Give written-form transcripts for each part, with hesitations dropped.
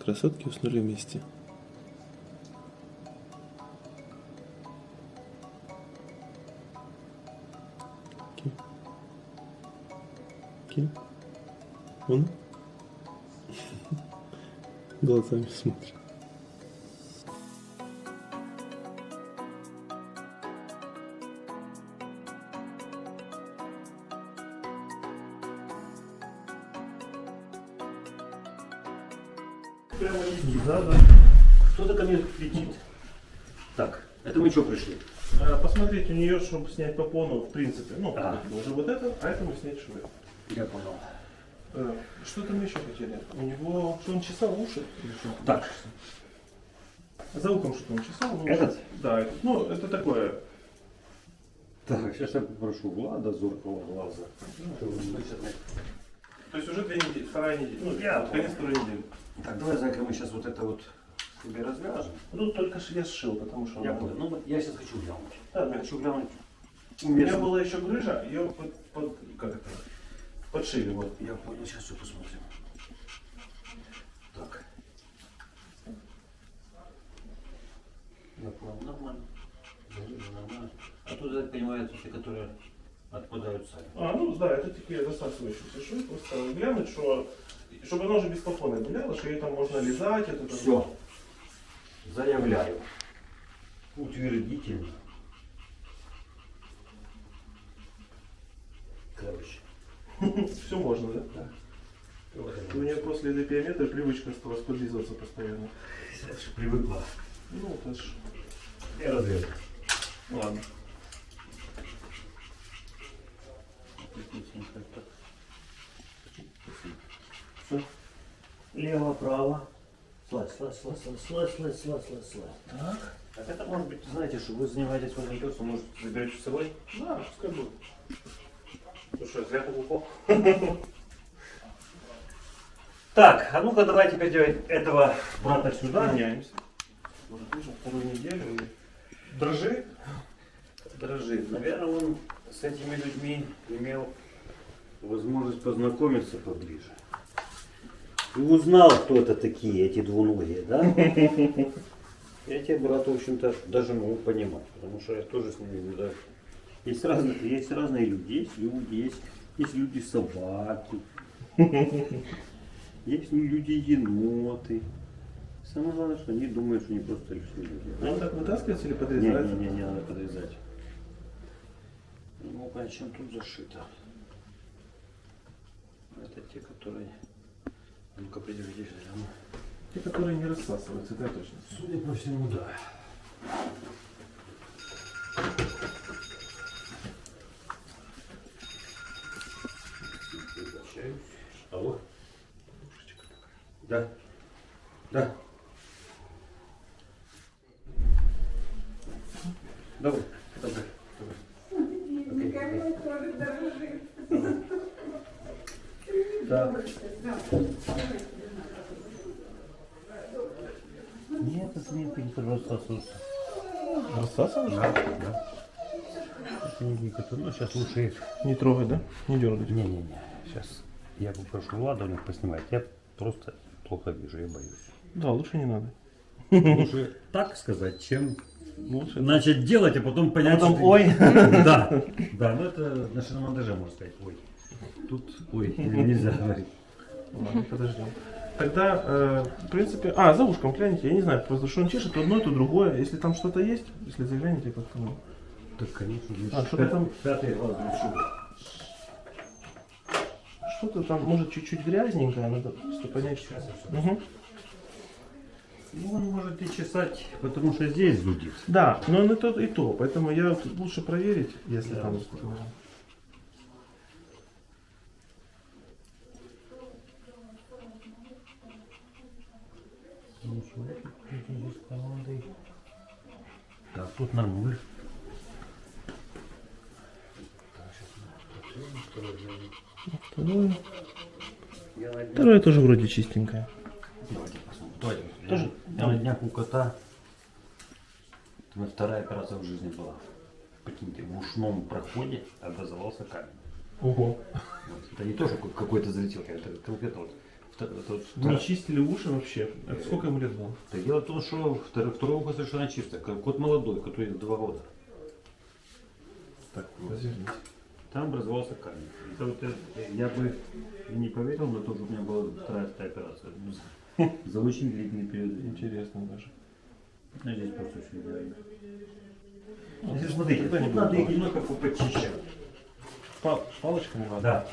Красотки уснули вместе. Ким? Ким? Он? Глазами смотрит. Прямо летит, да? Кто-то ко мне кричит. Так, это мы что пришли? Посмотреть у нее, чтобы снять попону, в принципе. Ну, уже вот это, а это мы снять швы. Я понял. Что-то мы еще хотели. У него, что он чесал уши? Или что? Так. За ухом что-то он чесал. Ну, Этот? Да, этот. Ну, это такое. Так, сейчас я попрошу Влада зоркого глаза. То есть уже 2 недели, 2 неделя. Ну, конец 2 недели. Так, давай, Зайка, мы сейчас вот это вот себе развяжем. Ну, только я сшил, потому что... Я понял. Ну, я сейчас хочу глянуть. Да, Я хочу глянуть. у меня была еще грыжа, ее как это, подшили. Вот. Я понял, сейчас все посмотрим. Так. Я понял, нормально. Зарежу нормально. А тут, я так понимаю, это те, которые отпадают сами. Ну да, это такие засасывающиеся швы. Просто глянуть, что... Чтобы оно уже без попоны гуляло, что ее там можно лизать. Это Все. Заявляю. Утвердительно. Короче. Все можно, да? Да. У меня после этой пиометры привычка стала подлизываться постоянно. Привыкла. Ну, это ж... Я разрежу. Ладно. Все. Лево, право. Слазь. Так. Так это может быть, знаете, что вы занимаетесь волонтерством, может, заберете с собой? Да, пускай будет. Ну что, зря покупал. Так, а ну-ка давайте теперь делать этого брата сюда. Меняемся. Уже тоже 2 неделю. И... Дрожи. Дрожит. Наверное, он с этими людьми имел возможность познакомиться поближе. И узнал, кто это такие, эти двуногие, да? Я тебе, брат, в общем-то, даже могу понимать, потому что я тоже с ними, да. Есть разные люди, есть люди-собаки, есть люди-еноты. Самое главное, что они думают, что они просто лишние люди. Он так вытаскивается или подрезается? Не, надо подрезать. Ну, понятно, чем тут зашито. Это те, которые... Ну-ка, придержите сюда. Те, которые не рассасываются, да, точно. Судя по всему, да. Алло? Да. Да. Давай. Так. Нет, это не рассасывается. Рассасываешь? Да. Это не которые, ну сейчас лучше их. Не трогай, да? Не дергай. Не. Сейчас я попрошу Влада у них поснимать. Я просто плохо вижу, я боюсь. Да, лучше не надо. Лучше так сказать, чем Лучше. начать делать, а потом понять, Потом, что ой. Да, ну это на шиномонтаже можно сказать, ой. Тут, ой, нельзя говорить. Ладно, подождем. Тогда, в принципе... за ушком гляните, я не знаю, просто что он чешет, то одно, то другое. Если там что-то есть, если загляните как-то... Ну... Так, конечно. что-то там... Пятый глаз для чего? Что-то там, может, чуть-чуть грязненькое, надо просто понять. Сейчас я всё Угу. Ну, он может и чесать, потому что здесь зудит. Да, но он и то, поэтому я лучше проверить, если Да. там... Ничего, здесь командой. Так, тут нормуль. Второе тоже вроде чистенькое. Давайте посмотрим. Тоже? На днях у кота это вторая операция в жизни была. Прикиньте, в ушном проходе образовался камень. Ого. Вот. Это не то, что какой-то залетел, это конкретно вот Не чистили уши вообще. Это сколько ему лет было? Так дело в том, что второе ухо совершенно чистое. Кот молодой, который 2 года. Так, разверните. Там образовался камень. Это вот, я бы и не поверил, но тоже у меня была вторая такая операция. За очень длительный период. Интересно даже. Ну, здесь просто все идеально. Ну, Здесь, смотрите, тогда не тут будет надо их палочек. немного почищать. Палочками надо? Да.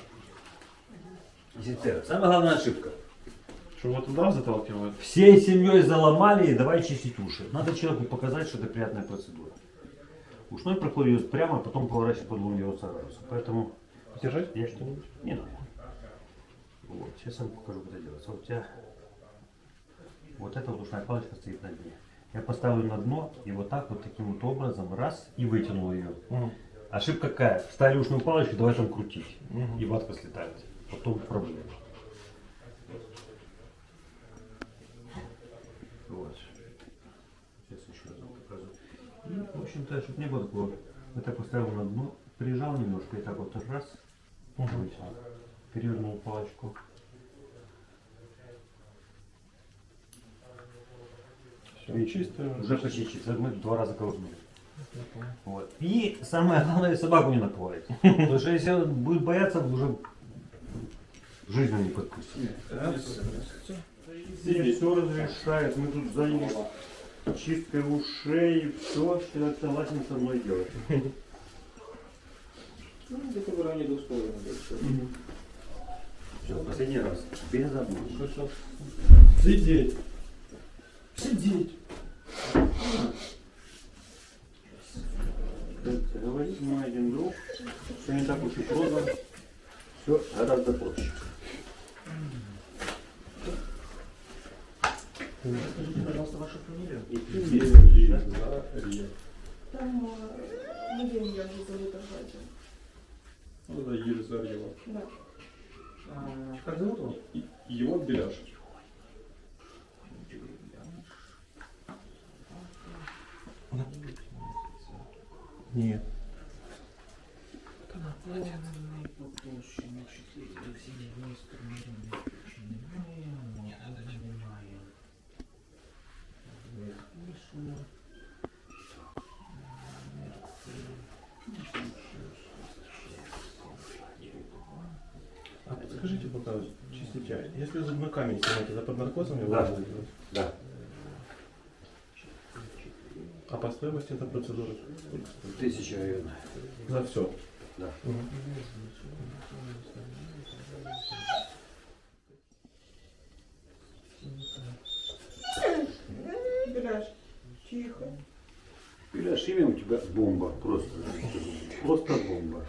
Офицер, самая главная ошибка. Что вот туда заталкивают? Всей семьей заломали и давай чистить уши. Надо человеку показать, что это приятная процедура. Ушной проход идет прямо, а потом поворачивает под углом 90 градусов. Поэтому Держать я что-нибудь? не надо. Вот, сейчас я вам покажу, как это делается. Вот у тебя вот эта вот ушная палочка стоит на дне. Я поставлю на дно и вот так вот таким вот образом раз и вытянул ее. Угу. Ошибка какая? Вставили ушную палочку, давай там крутить. Мгм. И ватка слетает. Потом проблема. Вот. Сейчас еще раз вам покажу. И, в общем-то, чтобы не было такого, я так поставил на дно, прижал немножко и так вот раз, вытянул. Перевернул палочку. Все чисто. Уже почти чисто. Мы 2 раза колотнули. Вот. И самое главное, собаку не напугать. Потому что если он будет бояться, уже в жизни не подпустит. Здесь все разрешает. Мы тут занялись чисткой ушей. Все, человек согласен со мной делать. Ну, где-то в районе 2,5. Все, последний раз. Без обмана. Сидеть. Сидеть. Говорит мой один друг, что не так уж и просто. Все гораздо проще. Скажите, пожалуйста, вашу фамилию. Там Евгений я уже зовут Аркадий. Ну, это Елизарьева. Да. Как зовут его? Его Беляш. Нет. А подскажите, пока чистите, если зубной камень снимать, это под наркозом его Да. надо делать? Да. А по стоимости эта процедура сколько стоит? 1000 гривен. За все. Да. Беляш, тихо. Беляш, имя у тебя бомба. Просто. Просто бомба.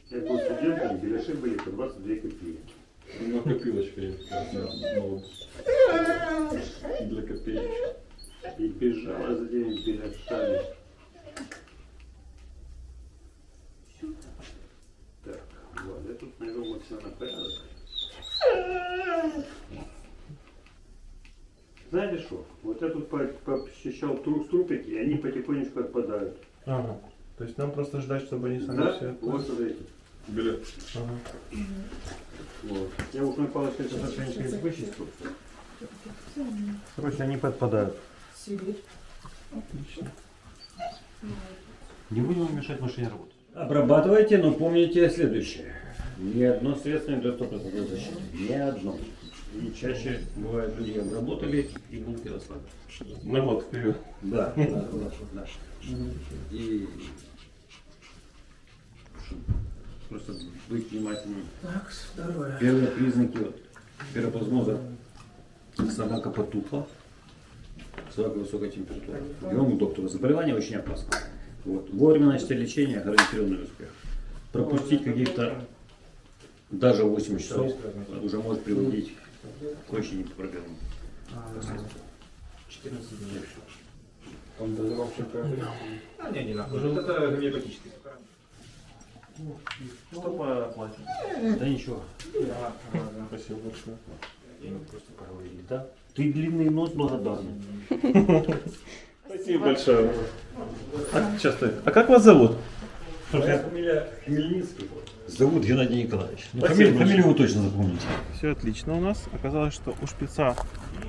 Я был студентом, беляши были по 22 копейки. Ну, копилочка есть. Ну, для копеечек. И бежала за теми беляшами. Так, вот, я тут навел максимально порядок. Знаете что? Вот я тут почищал струпики, и они потихонечку отпадают. Ага. То есть нам просто ждать, чтобы они сами Да? все... Вот смотрите. Беляш. Ага. Вот. Я ушной палочкой сейчас не вычистил. Короче, они подпадают. Сидеть. Отлично. Не будем мешать машине работать. Обрабатывайте, но помните следующее. Ни одно средство не дает 100% защиты. Ни одно. И чаще бывает, люди обработали и булки расслабили. На год вперед. Да, да, да. И просто быть внимательным. Так, второе. Первые признаки вот, пироплазмоза. Собака потухла. Собака высокая температура. Идем к доктору. Заболевание очень опасно. Вот. Вовремя начать лечение, гарантированный успех. Пропустить каких-то даже 8 часов уже может приводить к очень непоправимым последствиям. 14 дней. Он дозировщик. А, не надо. Это гомеопатический. Что по оплате? Да ничего. Спасибо большое. Мы просто поговорили, да? Ты длинный нос благодарный. Спасибо большое. А, сейчас, стой. А как вас зовут? Моя фамилия Хмельницкий. Зовут Геннадий Николаевич. Ну, Спасибо большое. фамилию вы точно запомните. Все отлично у нас. Оказалось, что у шпица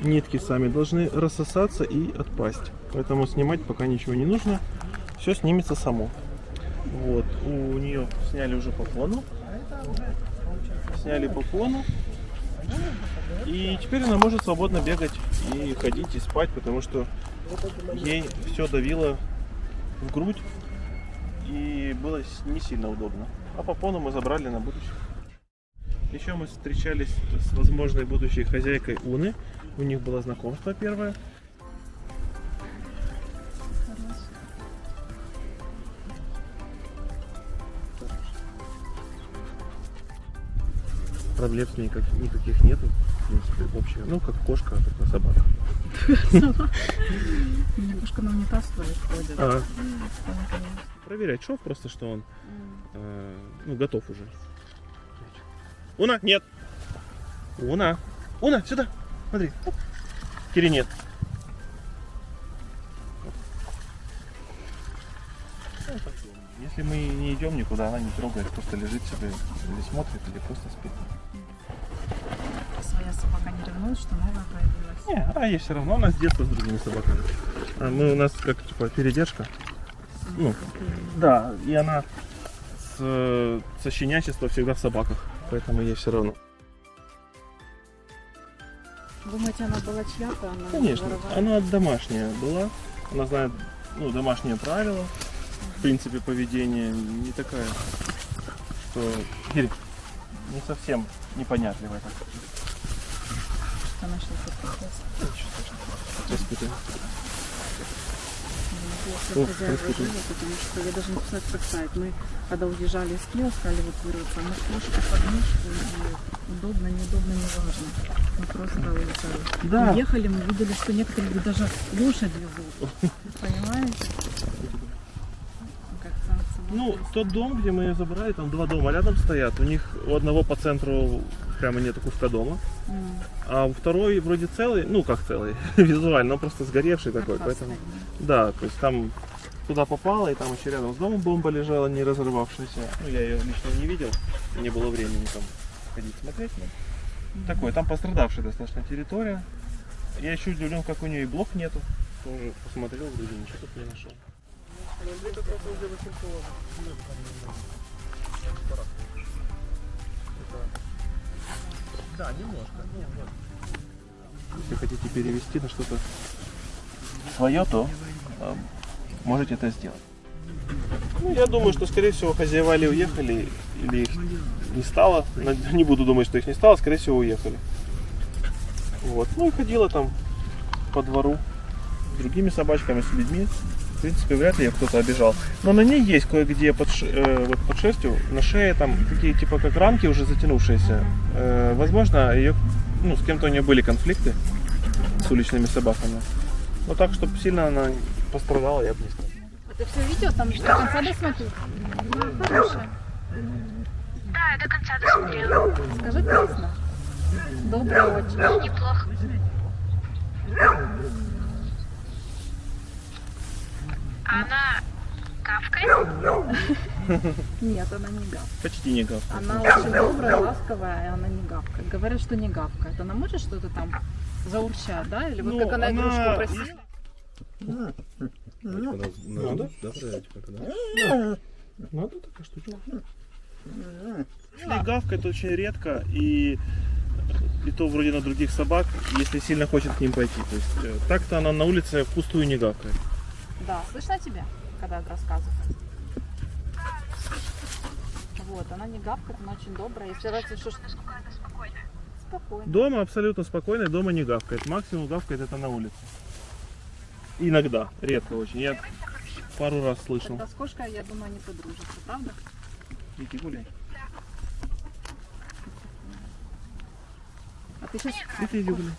нитки сами должны рассосаться и отпасть. Поэтому снимать пока ничего не нужно. Все снимется само. Вот. У нее сняли уже попону. Сняли попону. И теперь она может свободно бегать и ходить и спать, потому что ей все давило в грудь и было не сильно удобно. А попону мы забрали на будущее. Еще мы встречались с возможной будущей хозяйкой Уны. У них было знакомство первое. Проблем с ней никаких нету. В принципе, общая. Ну, как кошка, такая собака. У меня кошка на унитаз твоих ходит. А, проверять шов просто, что он готов уже. Уна, нет! Уна! Уна, сюда! Смотри. Оп. Кири, нет. Если мы не идем никуда, она не трогает, просто лежит себе или смотрит, или просто спит. Своя собака не ревнует, что новая появилась. Не, а ей все равно, она с детства с другими собаками. У нас как типа передержка. Ну, да, и она со щенячества всегда в собаках, поэтому ей все равно. Думаете, она была чья-то? Она Конечно, воровала? она домашняя была, она знает домашние правила, в принципе, поведения, не такая, что не совсем непонятливая. Что нашла Распутаем. Я хозяева жили, потому что я даже написать как сайт. Мы когда уезжали из Киева, сказали эвакуироваться, мы кошку под мышку, и удобно, неудобно, неважно. Мы просто уезжали. Да. Уехали, мы видели, что некоторые говорят, даже лошадь везут. Понимаете? Как-то Ну, тот дом, где мы ее забрали, там 2 дома рядом стоят. У них у одного по центру прямо нету куска дома, а у второй вроде целый, ну как целый, визуально, но просто сгоревший такой, поэтому... Да, то есть там туда попало, и там еще рядом с домом бомба лежала, не разорвавшаяся. Ну, я ее лично не видел, не было времени там ходить смотреть. Но... Такое, там пострадавшая достаточно территория. Я еще удивлен, как у нее и блок нету. Тоже посмотрел, вроде ничего тут не нашел. Да, немножко. Если хотите перевести на что-то свое, то можете это сделать. Ну, я думаю, что, скорее всего, хозяева или уехали, или их не стало. Не буду думать, что их не стало, скорее всего, уехали. Вот. Ну и ходила там по двору с другими собачками, с людьми. В принципе, вряд ли ее кто-то обижал. Но на ней есть кое-где под шерстью, на шее там какие типа как ранки уже затянувшиеся. Возможно, ее, с кем-то у нее были конфликты с уличными собаками. Но так, чтобы сильно она пострадала, я бы не сказал. А ты все видео там до конца досмотрел? Хорошая. Да, я до конца досмотрела. Скажи классно. Добрая очень. Неплохо. Она гавкает? Нет, она не гавкает. Почти не гавкает. Она очень добрая, ласковая, и она не гавкает. Говорят, что не гавкает. Она может что-то там заурчать, да? Или вот как она игрушку просила? Надо? Да, проверять как это. Надо такая штучка. Если гавкает очень редко, и то вроде на других собак, если сильно хочет к ним пойти. То есть так-то она на улице впустую не гавкает. Да, слышно тебя, когда рассказываю? Вот, она не гавкает, она очень добрая. Если раньше что спокойно. Дома абсолютно спокойно, дома не гавкает. Максимум гавкает это на улице. Иногда, редко очень. Я пару раз слышал. Тогда с кошкой, я думаю, они подружатся, правда? Иди гуляй. А ты сейчас... Иди гуляй.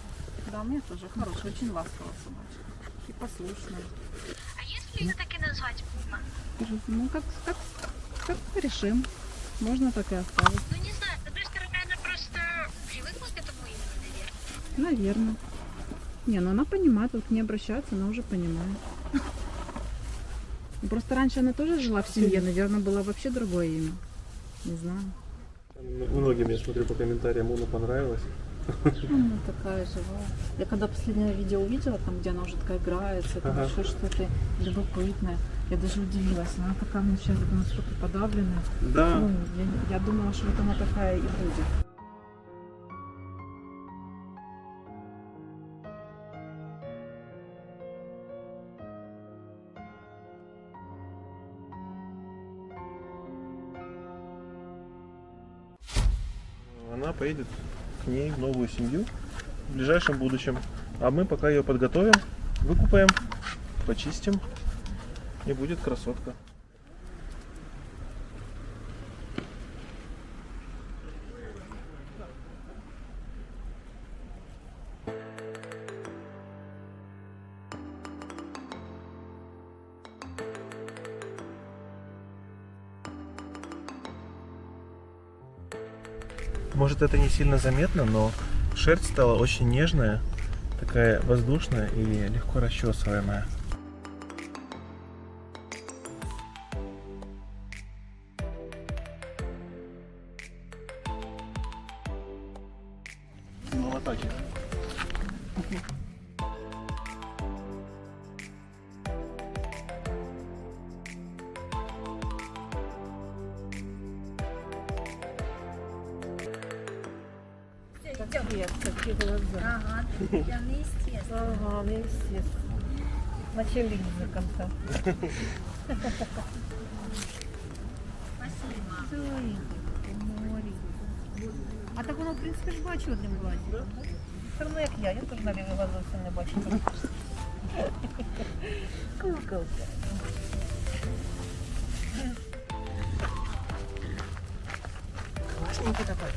Да, у меня тоже хорошая, очень ласковая собачка. И послушная. А если ее так и назвать Пума? Ну, как решим. Можно так и оставить. Ну не знаю, с одной стороны, она просто привыкла к этому имени, наверное. Наверное. Не, ну она понимает, вот к ней обращаться, она уже понимает. Ну, просто раньше она тоже жила в семье, наверное, было вообще другое имя. Не знаю. Многим, я смотрю по комментариям, Уна понравилось. Она такая живая. Я когда последнее видео увидела, там, где она уже такая играется, там Ага. еще что-то любопытное, я даже удивилась. Она такая вначале настолько подавленная. Да. Ну, я думала, что вот она такая и будет. Она поедет к ней в новую семью в ближайшем будущем. А мы пока ее подготовим, выкупаем, почистим, и будет красотка. Может, это не сильно заметно, но шерсть стала очень нежная, такая воздушная и легко расчесываемая. Ну, вот так. Цвет, какие глаза. Ага, я неестественно. Ага, ну естественно. На чем линзы конца? Спасибо. А так воно, в принципі, ж бачу одним глазом. Все одно як я теж на лівий глаз зовсім не бачу. Куколка. Класненький такой.